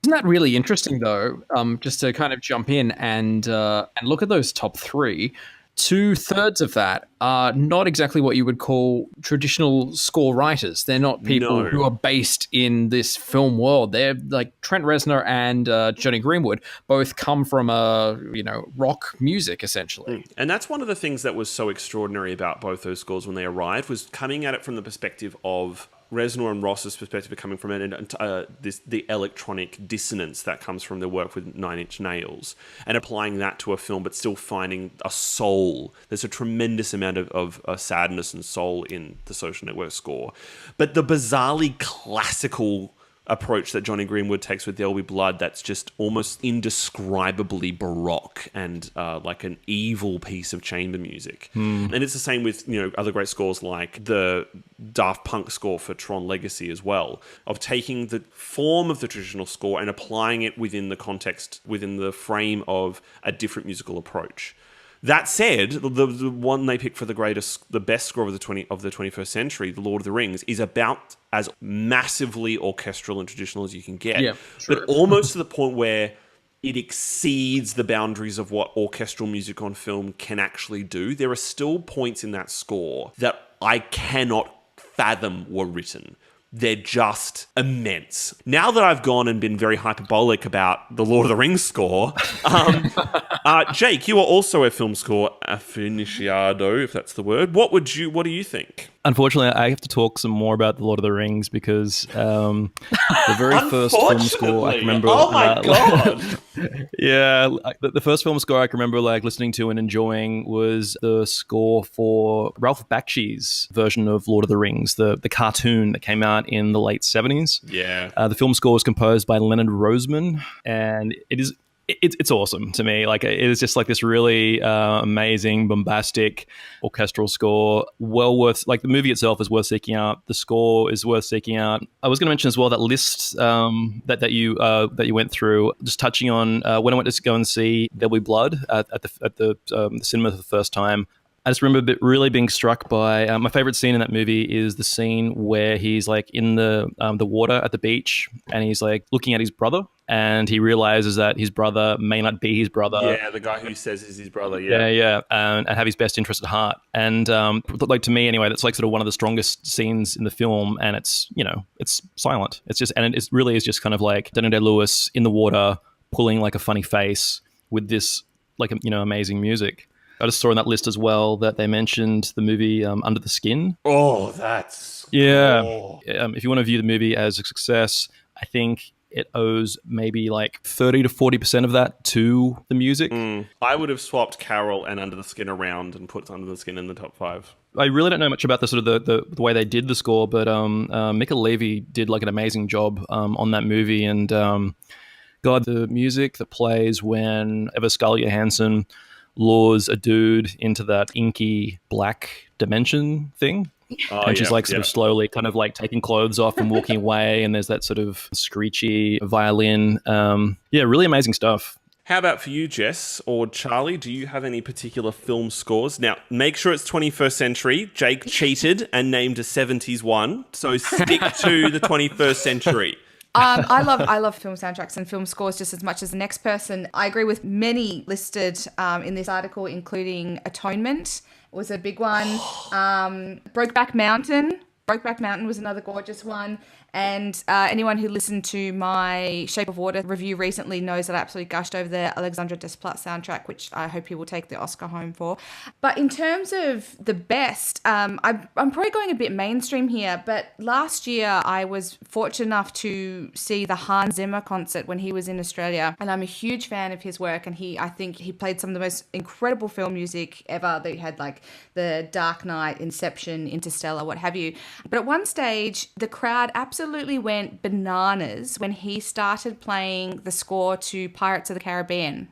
Isn't that really interesting, though? Just to kind of jump in and look at those top 3. 2/3 of that are not exactly what you would call traditional score writers. They're not people who are based in this film world. They're like Trent Reznor and Johnny Greenwood both come from rock music, essentially. And that's one of the things that was so extraordinary about both those scores when they arrived, was coming at it from the perspective of Reznor and Ross's perspective, coming from the electronic dissonance that comes from their work with Nine Inch Nails, and applying that to a film, but still finding a soul. There's a tremendous amount of sadness and soul in The Social Network score. But the bizarrely classical approach that Johnny Greenwood takes with There'll Be Blood, that's just almost indescribably baroque and like an evil piece of chamber music. And it's the same with other great scores like the Daft Punk score for Tron Legacy as well, of taking the form of the traditional score and applying it within the context, within the frame of a different musical approach. That said, the one they picked for the best score of the 21st century, The Lord of the Rings, is about as massively orchestral and traditional as you can get. Yeah, sure. But almost to the point where it exceeds the boundaries of what orchestral music on film can actually do. There are still points in that score that I cannot fathom were written. They're just immense. Now that I've gone and been very hyperbolic about the Lord of the Rings score, Jake, you are also a film score aficionado, if that's the word. What do you think? Unfortunately, I have to talk some more about the Lord of the Rings because the very first film score I can remember. Oh my god! The first film score I can remember like listening to and enjoying was the score for Ralph Bakshi's version of Lord of the Rings, the cartoon that came out in the late 70s. Yeah. The film score was composed by Leonard Roseman, and it's awesome to me. Like, it is just like this really amazing, bombastic orchestral score. Well worth, like, the movie itself is worth seeking out. The score is worth seeking out. I was going to mention as well that list that you went through, just touching on when I went to go and see There'll Be Blood at the cinema for the first time. I just remember really being struck by my favorite scene in that movie is the scene where he's like in the water at the beach and he's like looking at his brother and he realizes that his brother may not be his brother. Yeah, the guy who says is his brother. Yeah. And have his best interest at heart. And like to me anyway, that's like sort of one of the strongest scenes in the film, and it's silent. It's just, and it really is just kind of like Daniel Day-Lewis in the water pulling like a funny face with this like amazing music. I just saw on that list as well that they mentioned the movie Under the Skin. Oh, that's cool. If you want to view the movie as a success, I think it owes maybe like 30 to 40% of that to the music. I would have swapped Carol and Under the Skin around and put Under the Skin in the top 5. I really don't know much about the sort of the way they did the score, but Mika Levy did like an amazing job on that movie. And God, the music that plays whenever Scarlett Johansson lures a dude into that inky black dimension thing. And she's sort of slowly kind of like taking clothes off and walking away, and there's that sort of screechy violin. Really amazing stuff. How about for you, Jess or Charlie? Do you have any particular film scores? Now, make sure it's 21st century. Jake cheated and named a 70s one, so stick to the 21st century. I love film soundtracks and film scores just as much as the next person. I agree with many listed in this article, including Atonement was a big one. Brokeback Mountain was another gorgeous one. And anyone who listened to my Shape of Water review recently knows that I absolutely gushed over the Alexandre Desplat soundtrack, which I hope he will take the Oscar home for. But in terms of the best, I'm probably going a bit mainstream here, but last year I was fortunate enough to see the Hans Zimmer concert when he was in Australia, and I'm a huge fan of his work, and I think he played some of the most incredible film music ever. That he had like the Dark Knight, Inception, Interstellar, what have you. But at one stage, the crowd absolutely went bananas when he started playing the score to Pirates of the Caribbean.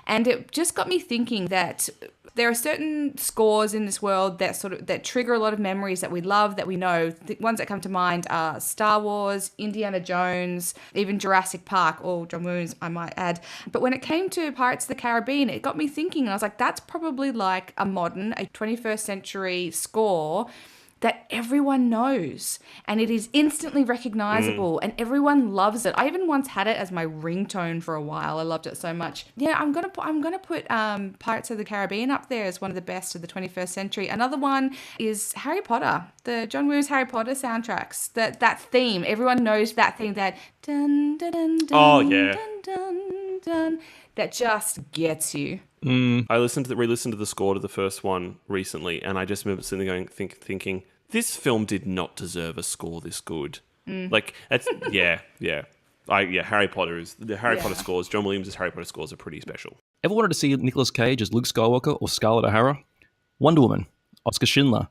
And it just got me thinking that there are certain scores in this world that trigger a lot of memories that we love, that we know. The ones that come to mind are Star Wars, Indiana Jones, even Jurassic Park, or John Williams, I might add. But when it came to Pirates of the Caribbean, it got me thinking, and I was like, that's probably like a 21st century score that everyone knows, and it is instantly recognizable, and everyone loves it. I even once had it as my ringtone for a while. I loved it so much. Yeah, I'm gonna put Pirates of the Caribbean up there as one of the best of the 21st century. Another one is Harry Potter, the John Williams Harry Potter soundtracks. That theme, everyone knows that theme. That dun dun dun dun dun dun dun. That just gets you. I re-listened to the score to the first one recently, and I just remember sitting there thinking, this film did not deserve a score this good. Like, that's Harry Potter scores. John Williams' Harry Potter scores are pretty special. Ever wanted to see Nicolas Cage as Luke Skywalker or Scarlett O'Hara? Wonder Woman, Oscar Schindler.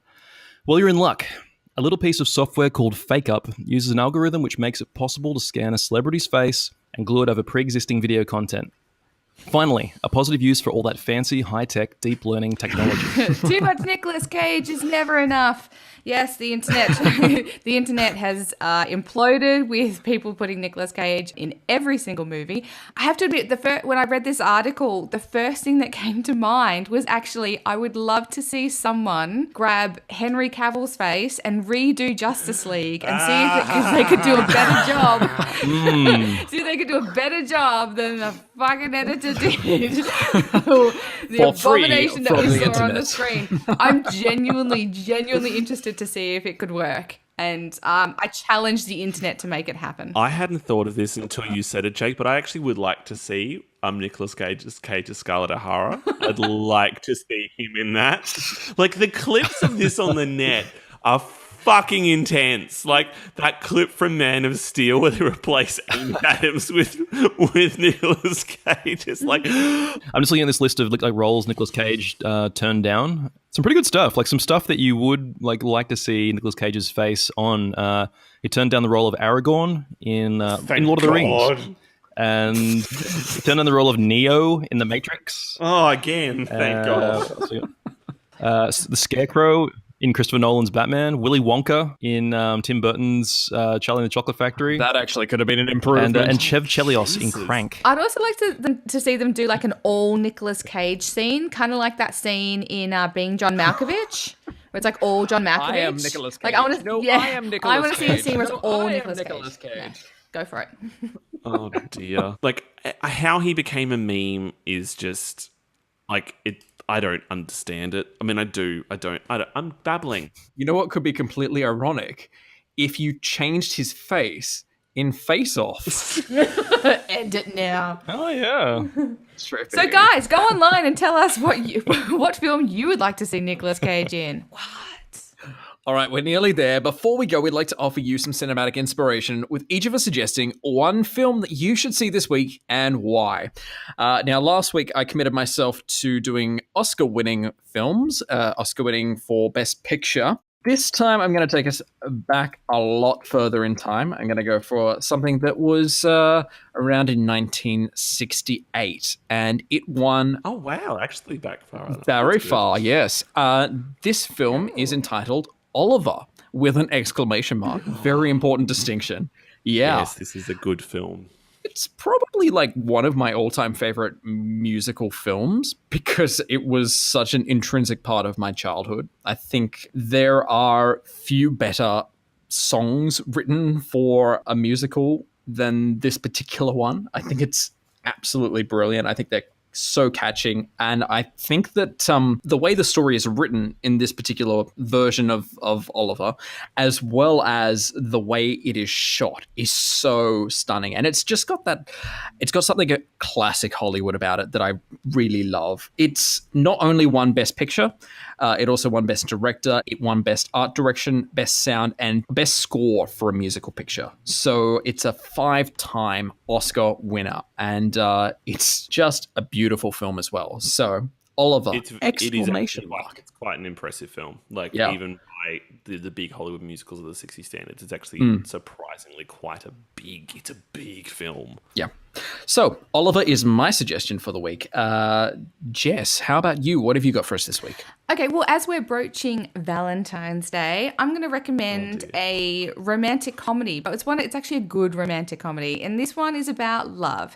Well, you're in luck. A little piece of software called FakeUp uses an algorithm which makes it possible to scan a celebrity's face and glue it over pre-existing video content. Finally, a positive use for all that fancy, high-tech, deep learning technology. Too much Nicolas Cage is never enough. Yes, the internet the internet has imploded with people putting Nicolas Cage in every single movie. I have to admit, when I read this article, the first thing that came to mind was actually, I would love to see someone grab Henry Cavill's face and redo Justice League and see if they could do a better job. See if they could do a better job than the fucking editor did. The abomination that we saw on the screen. I'm genuinely interested to see if it could work. And I challenge the internet to make it happen. I hadn't thought of this until you said it, Jake, but I actually would like to see Nicolas Cage's Scarlett O'Hara. I'd like to see him in that. Like, the clips of this on the net are fucking intense. Like that clip from Man of Steel where they replace Amy Adams with Nicolas Cage. It's like I'm just looking at this list of like roles Nicolas Cage turned down. Some pretty good stuff, like some stuff that you would like to see Nicolas Cage's face on. He turned down the role of Aragorn in Lord of the Rings. And he turned down the role of Neo in The Matrix. Oh, again, thank God. The Scarecrow in Christopher Nolan's Batman, Willy Wonka in Tim Burton's Charlie and the Chocolate Factory. That actually could have been an improvement. And Chev Chelios in Crank. I'd also like to see them do like an all Nicolas Cage scene, kind of like that scene in Being John Malkovich, where it's like all John Malkovich. I am Nicolas Cage. Like I want to, I am Nicolas I want to see a scene where it's No, all I am Nicolas Nicolas Cage. Cage. Yeah, go for it. Oh dear. Like how he became a meme is just like it. I don't understand it. I mean, I do. I don't. I'm babbling. You know what could be completely ironic? If you changed his face in Face Off. End it now. Oh yeah. So guys, go online and tell us what film you would like to see Nicolas Cage in. All right, we're nearly there. Before we go, we'd like to offer you some cinematic inspiration, with each of us suggesting one film that you should see this week and why. Now, last week, I committed myself to doing Oscar-winning films, Oscar-winning for Best Picture. This time, I'm going to take us back a lot further in time. I'm going to go for something that was around in 1968, and it won... Oh, wow, actually back far. Very far, yes. This film is entitled Oliver, with an exclamation mark. Very important distinction. Yeah. Yes, this is a good film. It's probably like one of my all-time favorite musical films because it was such an intrinsic part of my childhood. I think there are few better songs written for a musical than this particular one. I think it's absolutely brilliant. I think they're so catching, and I think that the way the story is written in this particular version of Oliver, as well as the way it is shot, is so stunning, and it's got something classic Hollywood about it that I really love. It's not only won Best Picture, it also won Best Director, it won Best Art Direction, Best Sound, and Best Score for a musical picture. So it's a 5-time Oscar winner, and it's just a beautiful film as well. So Oliver, exclamation mark. It's quite an impressive film. Like even by the big Hollywood musicals of the 60s standards, it's actually surprisingly it's a big film. Yeah. So Oliver is my suggestion for the week. Jess, how about you? What have you got for us this week? Okay, well, as we're broaching Valentine's Day, I'm going to recommend a romantic comedy, but it's actually a good romantic comedy, and this one is about love.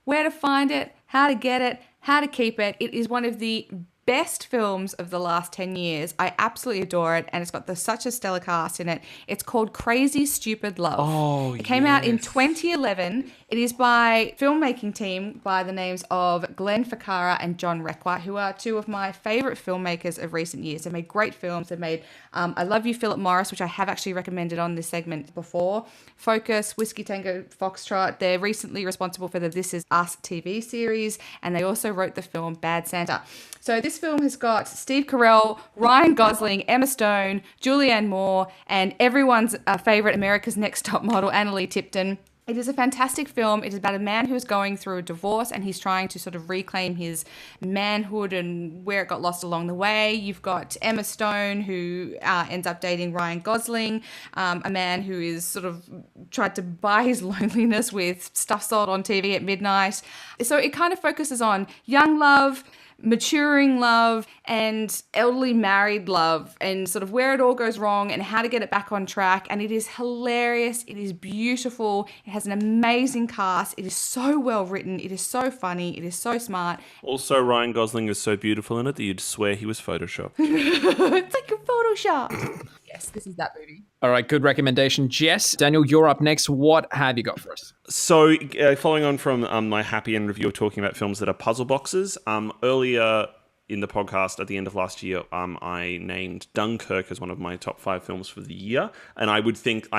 Where to find it, how to get it, how to keep it. It is one of the best films of the last 10 years. I absolutely adore it, and it's got such a stellar cast in it. It's called Crazy Stupid Love. Oh, it came out in 2011. It is by filmmaking team by the names of Glenn Ficarra and John Requa, who are two of my favorite filmmakers of recent years. They made great films. They made I Love You, Philip Morris, which I have actually recommended on this segment before, Focus, Whiskey Tango Foxtrot. They're recently responsible for the This Is Us TV series, and they also wrote the film Bad Santa. So this film has got Steve Carell, Ryan Gosling, Emma Stone, Julianne Moore, and everyone's favorite America's Next Top Model, Annalie Tipton. It is a fantastic film. It is about a man who is going through a divorce, and he's trying to sort of reclaim his manhood and where it got lost along the way. You've got Emma Stone, who ends up dating Ryan Gosling, a man who is sort of tried to buy his loneliness with stuff sold on TV at midnight. So it kind of focuses on young love, maturing love, and elderly married love, and sort of where it all goes wrong and how to get it back on track. And it is hilarious. It is beautiful. It has an amazing cast. It is so well written. It is so funny. It is so smart. Also, Ryan Gosling is so beautiful in it that you'd swear he was photoshopped. It's like a Photoshop. Yes, this is that movie. All right, good recommendation. Jess, Daniel, you're up next. What have you got for us? So, following on from my happy end review of talking about films that are puzzle boxes, earlier in the podcast at the end of last year, I named Dunkirk as one of my top 5 films for the year. And I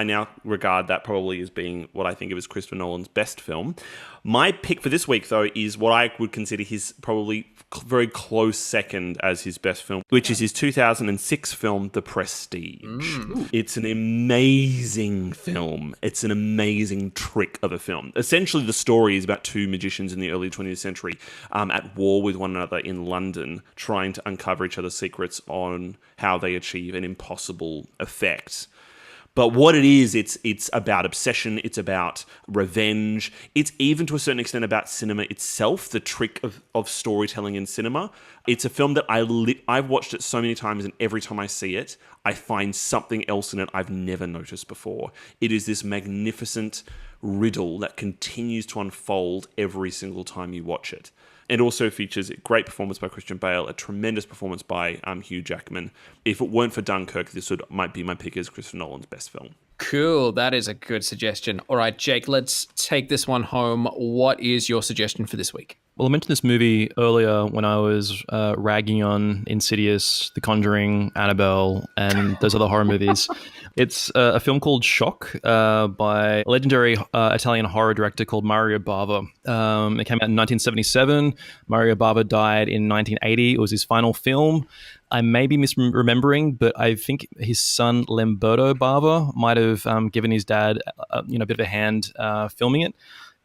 now regard that probably as being what I think of as Christopher Nolan's best film. My pick for this week, though, is what I would consider his probably very close second as his best film, which is his 2006 film, The Prestige. It's an amazing film. It's an amazing trick of a film. Essentially, the story is about 2 magicians in the early 20th century at war with one another in London, trying to uncover each other's secrets on how they achieve an impossible effect. But what it is, it's about obsession, it's about revenge, it's even to a certain extent about cinema itself, the trick of storytelling in cinema. It's a film that I've watched it so many times, and every time I see it, I find something else in it I've never noticed before. It is this magnificent riddle that continues to unfold every single time you watch it. It also features a great performance by Christian Bale, a tremendous performance by Hugh Jackman. If it weren't for Dunkirk, this might be my pick as Christopher Nolan's best film. Cool. That is a good suggestion. All right, Jake, let's take this one home. What is your suggestion for this week? Well, I mentioned this movie earlier when I was ragging on Insidious, The Conjuring, Annabelle, and those other horror movies. It's a film called Shock by a legendary Italian horror director called Mario Bava. It came out in 1977. Mario Bava died in 1980. It was his final film. I may be misremembering, but I think his son Lamberto Bava might have given his dad a bit of a hand filming it.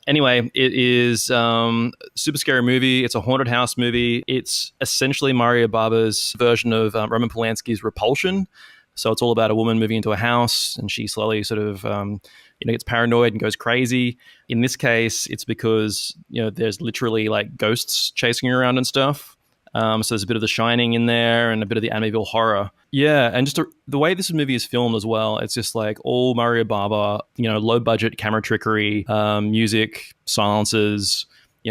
Anyway, it is super scary movie. It's a haunted house movie. It's essentially Mario Bava's version of Roman Polanski's Repulsion. So it's all about a woman moving into a house, and she slowly sort of gets paranoid and goes crazy. In this case, it's because there's literally like ghosts chasing her around and stuff. So there's a bit of The Shining in there and a bit of the Amityville horror. Yeah, and just the way this movie is filmed as well, it's just like all Mario Bava, low budget camera trickery, music, silences,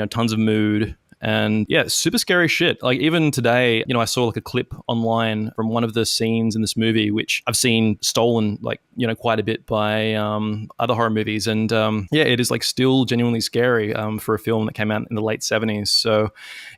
tons of mood. And yeah, super scary shit. Like even today, I saw like a clip online from one of the scenes in this movie, which I've seen stolen quite a bit by other horror movies. And it is like still genuinely scary for a film that came out in the late 70s. So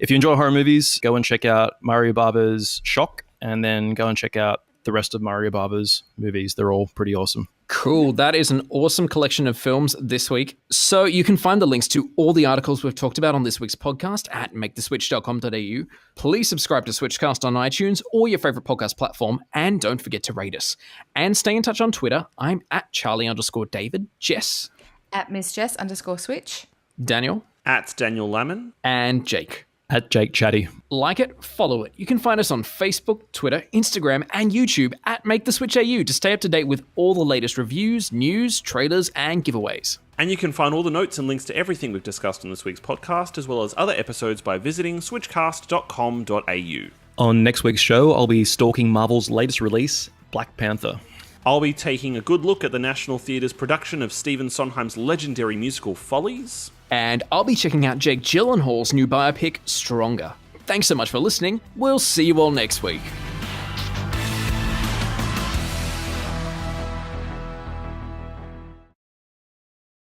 if you enjoy horror movies, go and check out Mario Bava's Shock, and then go and check out the rest of Mario Bava's movies. They're all pretty awesome. Cool. That is an awesome collection of films this week. So you can find the links to all the articles we've talked about on this week's podcast at maketheswitch.com.au. Please subscribe to Switchcast on iTunes or your favorite podcast platform, and don't forget to rate us. And stay in touch on Twitter. I'm at Charlie_David. Jess. At Miss Jess _Switch. Daniel. At Daniel Lamon. And Jake. At Jake Chatty. Like it, follow it. You can find us on Facebook, Twitter, Instagram, and YouTube at MakeTheSwitchAU to stay up to date with all the latest reviews, news, trailers, and giveaways. And you can find all the notes and links to everything we've discussed in this week's podcast, as well as other episodes by visiting switchcast.com.au. On next week's show, I'll be stalking Marvel's latest release, Black Panther. I'll be taking a good look at the National Theatre's production of Stephen Sondheim's legendary musical Follies. And I'll be checking out Jake Gyllenhaal's new biopic, Stronger. Thanks so much for listening. We'll see you all next week.